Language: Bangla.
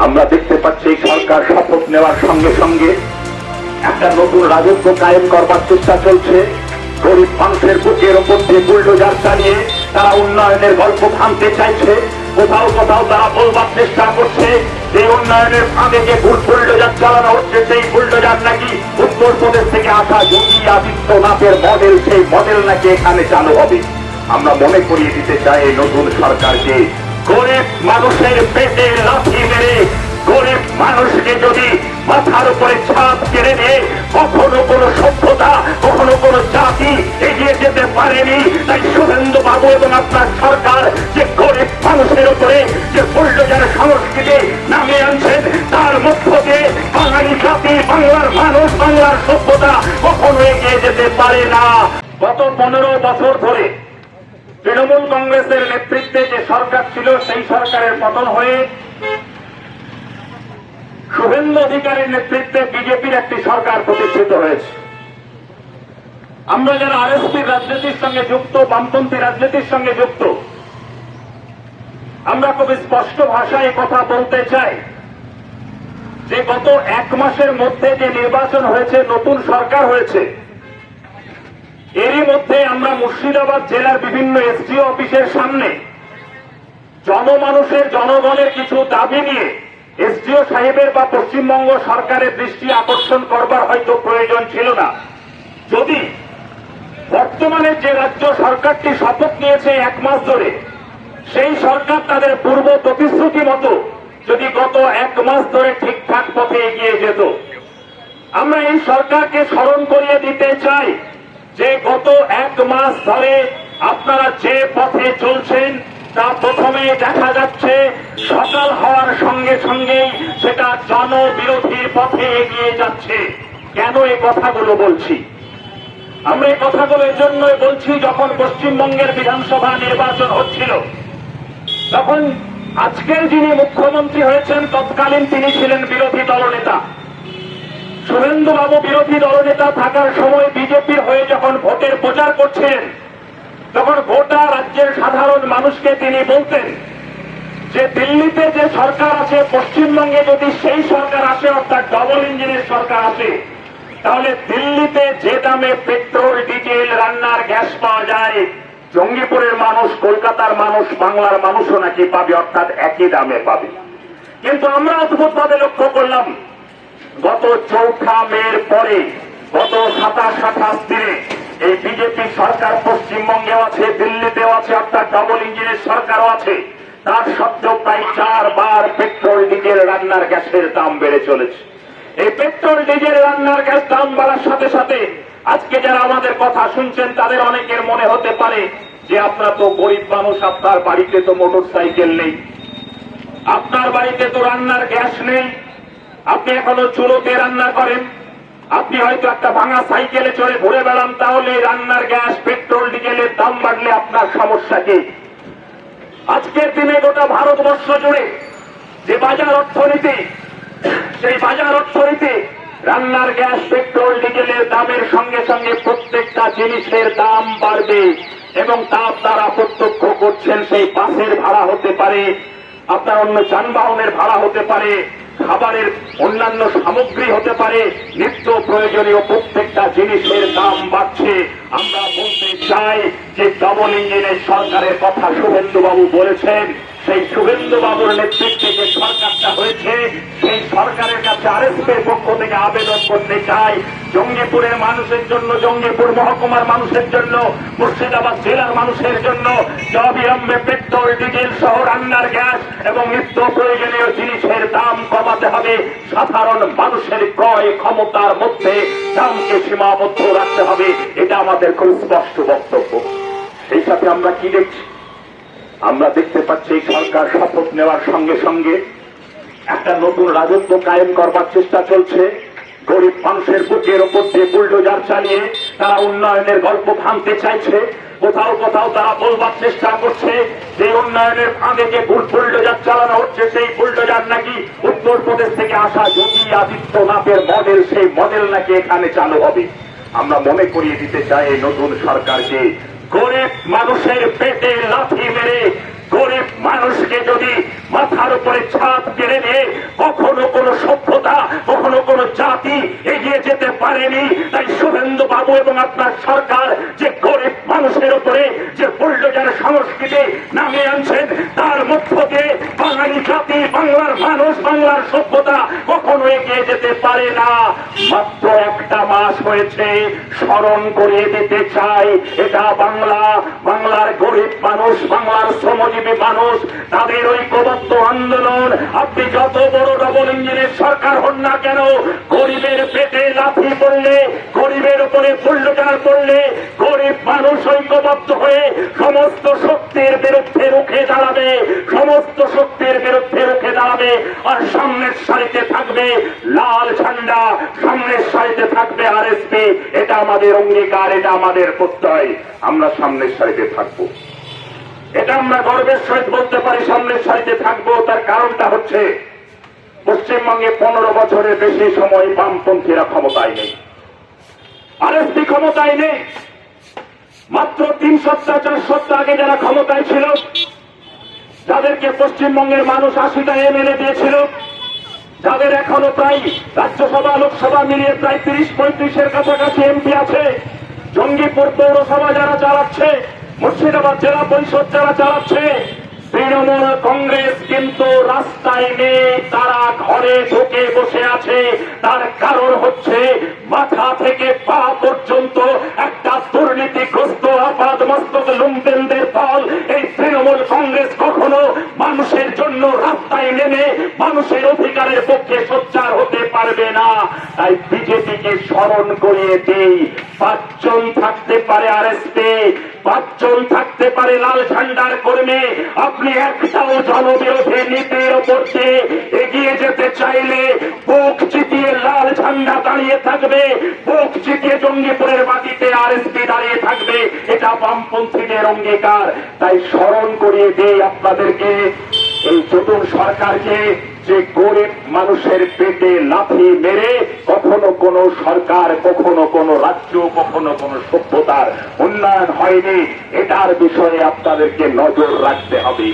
আমরা দেখতে পাচ্ছি এই সরকার শপথ নেওয়ার সঙ্গে সঙ্গে একটা নতুন রাজত্ব কায়েম করবার চেষ্টা চলছে। গরিব মানুষের বুকের ওপর দিয়ে বুলডোজার চালিয়ে তারা উন্নয়নের গল্প ভাঙতে চাইছে। কোথাও কোথাও তারা বলবার চেষ্টা করছে যে উন্নয়নের ফাঁদে যে বুলডোজার চালানো হচ্ছে সেই বুলডোজার নাকি উত্তরপ্রদেশ থেকে আসা যোগী আদিত্যনাথের মডেল, সেই মডেল নাকি এখানে চালু হবে। আমরা মনে করিয়ে দিতে চাই এই নতুন সরকারকে, গরিব মানুষের পেটে লাথি মেরে গরিব মানুষকে যদি মাথার উপরে ছাদ কেড়ে দিয়ে কখনো কোনো সভ্যতা, কখনো কোনো জাতি এগিয়ে যেতে পারেনি, তাই শুভেন্দু বাবু এবং আপনার সরকার যে গরিব মানুষের উপরে যে বুলডোজার সংস্কৃতি নামিয়ে আনছেন, তার মধ্য দিয়ে বাঙালি জাতি, বাংলার মানুষ, বাংলার সভ্যতা কখনো এগিয়ে যেতে পারে না। গত 15 বছর ধরে তৃণমূল কংগ্রেসের নেতৃত্বে যে সরকার ছিল সেই সরকারের পতন হয়ে শুভেন্দু অধিকারীর নেতৃত্বে বিজেপির একটি সরকার প্রতিষ্ঠিত হয়েছে। আমরা যারা আরএসপির রাজনীতির সঙ্গে যুক্ত, বামপন্থী রাজনীতির সঙ্গে যুক্ত, আমরা খুব স্পষ্ট ভাষায় কথা বলতে চাই যে গত 1 মাসের মধ্যে যে নির্বাচন হয়েছে, নতুন সরকার হয়েছে, এরই মধ্যে আমরা মুর্শিদাবাদ জেলার বিভিন্ন এসডিও অফিসের সামনে জনমানুষের, জনগণের কিছু দাবি নিয়ে এসডিও সাহেবের বা পশ্চিমবঙ্গ সরকারের দৃষ্টি আকর্ষণ করবার হয়তো প্রয়োজন ছিল না, যদি বর্তমানে যে রাজ্য সরকারটি শপথ নিয়েছে 1 মাস ধরে, সেই সরকার তাদের পূর্ব প্রতিশ্রুতি মতো যদি গত 1 মাস ধরে ঠিকঠাক পথে এগিয়ে যেত। আমরা এই সরকারকে স্মরণ করিয়ে দিতে চাই যে গত 1 মাস ধরে আপনারা যে পথে চলছেন তা প্রথমে দেখা যাচ্ছে সকাল হওয়ার সঙ্গে সঙ্গেই সেটা জনবিরোধীর পথে এগিয়ে যাচ্ছে। কেন এই কথাগুলো বলছি? আমরা এই কথাগুলো এজন্যই বলছি, যখন পশ্চিমবঙ্গের বিধানসভা নির্বাচন হচ্ছিল তখন আজকের যিনি মুখ্যমন্ত্রী হয়েছেন তৎকালীন তিনি ছিলেন বিরোধী দলনেতা। শুভেন্দু বাবু বিরোধী দলনেতা থাকার সময় বিজেপির হয়ে যখন ভোটের প্রচার করছিলেন, তখন গোটা রাজ্যের সাধারণ মানুষকে তিনি বলতেন যে দিল্লিতে যে সরকার আছে, পশ্চিমবঙ্গে যদি সেই সরকার আসে, অর্থাৎ ডবল ইঞ্জিনের সরকার আসে, তাহলে দিল্লিতে যে দামে পেট্রোল, ডিজেল, রান্নার গ্যাস পাওয়া যায়, জঙ্গিপুরের মানুষ, কলকাতার মানুষ, বাংলার মানুষও নাকি পাবে, অর্থাৎ একই দামে পাবে। কিন্তু আমরা অদ্ভুতভাবে লক্ষ্য করলাম গত 4 মের পরে গত 27-28 দিনে এই বিজেপি সরকার পশ্চিমবঙ্গেও আছে, দিল্লিতেও আছে, অর্থাৎ ডবল ইঞ্জিনের সরকারও আছে, তার সত্ত্বেও প্রায় 4 বার পেট্রোল, ডিজেল, রান্নার গ্যাসের দাম বেড়ে চলেছে। এই পেট্রোল, ডিজেল, রান্নার গ্যাস দাম বাড়ার সাথে সাথে আজকে যারা আমাদের কথা শুনছেন তাদের অনেকের মনে হতে পারে যে আপনারা তো গরিব মানুষ, আপনার বাড়িতে তো মোটর সাইকেল নেই, আপনার বাড়িতে তো রান্নার গ্যাস নেই, আপনি এখনো চুলোতে রান্না করেন, আপনি হয়তো একটা ভাঙা সাইকেলে চড়ে ঘুরে বেড়ান, তাহলে রান্নার গ্যাস, পেট্রোল, ডিজেলের দাম বাড়লে আপনার সমস্যা কি? আজকের দিনে গোটা ভারতবর্ষ জুড়ে যে বাজার অর্থনীতি, সেই বাজার অর্থনীতি রান্নার গ্যাস, পেট্রোল, ডিজেলের দামের সঙ্গে সঙ্গে প্রত্যেকটা জিনিসের দাম বাড়বে এবং তা আপনারা প্রত্যক্ষ করছেন। সেই বাসের ভাড়া হতে পারে, আপনার অন্য যানবাহনের ভাড়া হতে পারে, খাবারের অন্যান্য সামগ্রী হতে পারে, নিত্য প্রয়োজনীয় প্রত্যেকটা জিনিসের দাম বাড়ছে। আমরা বলতে চাই যে ডবল ইঞ্জিনের সরকারের কথা শুভেন্দু বাবু বলেছেন, সেই শুভেন্দু বাবুর নেতৃত্বে যে সরকারটা হয়েছে, সেই সরকারের কাছে আরএসপির পক্ষ থেকে আবেদন করতে চাই, জঙ্গিপুরের মানুষের জন্য, জঙ্গিপুর মহকুমার মানুষের জন্য, মুর্শিদাবাদ জেলার মানুষের জন্য অবিলম্বে পেট্রোল, ডিজেল সহ রান্নার গ্যাস এবং নিত্য প্রয়োজনীয় জিনিসের দাম কমাতে হবে। সাধারণ মানুষের ক্রয় ক্ষমতার মধ্যে দামকে সীমাবদ্ধ রাখতে হবে, এটা আমাদের খুব স্পষ্ট বক্তব্য। সেই সাথে আমরা কি দেখছি? আমরা দেখতে পাচ্ছি এই সরকার শপথ নেওয়ার সঙ্গে সঙ্গে একটা নতুন রাজত্ব কায়েম করবার চেষ্টা চলছে। গরিব মানুষের বুকের ওপর দিয়ে বুলডোজার চালিয়ে তারা উন্নয়নের গল্প ভাঙতে চাইছে। কোথাও কোথাও তারা বলবার চেষ্টা করছে যে উন্নয়নের ফাঁদে যে বুলডোজার চালানো হচ্ছে, সেই বুলডোজার নাকি উত্তরপ্রদেশ থেকে আসা যোগী আদিত্যনাথের মডেল, সেই মডেল নাকি এখানে চালু হবে। আমরা মনে করিয়ে দিতে চাই এই নতুন সরকারকে, গরিব মানুষের পেটে লাথি মেরে গরিব মানুষকে যদি মাথার উপরে ছাদ কেড়ে নিয়ে কখনো কোনো সভ্যতা, কখনো কোনো জাতি এগিয়ে যেতে পারেনি। তাই শুভেন্দু বাবু এবং আপনার সরকার যে গরিব মানুষের উপরে যে বুলডোজার সংস্কৃতি নামিয়ে আনছেন, তার মধ্য দিয়ে বাঙালি জাতি, বাংলার মানুষ, বাংলার সভ্যতা কখনো এগিয়ে যেতে পারে না। মাত্র একটা মাস হয়েছে, স্মরণ করিয়ে দিতে চাই, এটা বাংলা, বাংলার গরিব মানুষ, বাংলার শ্রমজীবী মানুষ, তাদের ঐক্যবদ্ধ আন্দোলন। আপনি যত বড় ডবল ইঞ্জিনের সরকার হন না কেন, গরিবের পেটে লাথি পড়লে, গরিবের উপরে বুলডোজার পড়লে, গরিব মানুষ ঐক্যবদ্ধ হয়ে সমস্ত শক্তির বিরুদ্ধে রুখে দাঁড়াবে, সমস্ত শক্তির বিরুদ্ধে রুখে দাঁড়াবে। আর সামনের সারিতে থাকবে লাল ঝান্ডা, সামনের সারিতে থাকবে আরএসপি। এটা আমাদের অঙ্গীকার, এটা আমাদের প্রত্যয়। আমরা সামনের সারিতে থাকবো, এটা আমরা গর্বের সহিত বলতে পারি। সামনের সারিতে থাকবো, তার কারণটা হচ্ছে পশ্চিমবঙ্গে 15 বছরের বেশি সময় বামপন্থীরা ক্ষমতায় নেই, আরএসপি ক্ষমতায় নেই। মাত্র 3 সপ্তাহ 4 সপ্তাহ আগে যারা ক্ষমতায় ছিল, যাদেরকে পশ্চিমবঙ্গের মানুষ 80টা এমএলএ দিয়েছিল, যাদের এখনো প্রায় রাজ্যসভা লোকসভা মিলিয়ে প্রায় 30-35-এর কাছাকাছি এমপি আছে, জঙ্গিপুর পৌরসভা যারা চালাচ্ছে, মুর্শিদাবাদ জেলা পরিষদ যারা চালাচ্ছে, তৃণমূল কংগ্রেস কিন্তু রাস্তায় নেই, তারা ঘরে ঢুকে বসে আছে। তার কারণ হচ্ছে মাথা থেকে পা পর্যন্ত একটা দুর্নীতিগ্রস্ত আপাদ মস্তক লুম্পেনদের দল। এই তৃণমূল কংগ্রেস কখনো মানুষের জন্য রাস্তায় নেমে মানুষের অধিকারের পক্ষে সোচ্চার হতে পারবে না। তাই বিজেপিকে স্মরণ করিয়ে দেই, 5 জন থাকতে পারে আরএসপি, 5 জন থাকতে পারে লাল ঝান্ডার কর্মী। আপনি একটাও জনবিরোধী নীতির ওপর দিয়ে এগিয়ে যেতে চাইলে বুক চিতিয়ে লাল ঝান্ডা দাঁড়িয়ে থাকবে, বুক চিতিয়ে জঙ্গিপুরের মাটিতে আরএসপি দাঁড়িয়ে থাকবে। এটা বামপন্থীদের অঙ্গীকার। তাই স্মরণ করিয়ে দেই আপনাদেরকে, এই নতুন সরকারকে, যে গরিব মানুষের পেটে লাথি মেরে কখনো কোন সরকার, কখনো কোন রাজ্য, কখনো কোন সভ্যতার উন্নয়ন হয়নি, এটার বিষয়ে আপনাদেরকে নজর রাখতে হবে।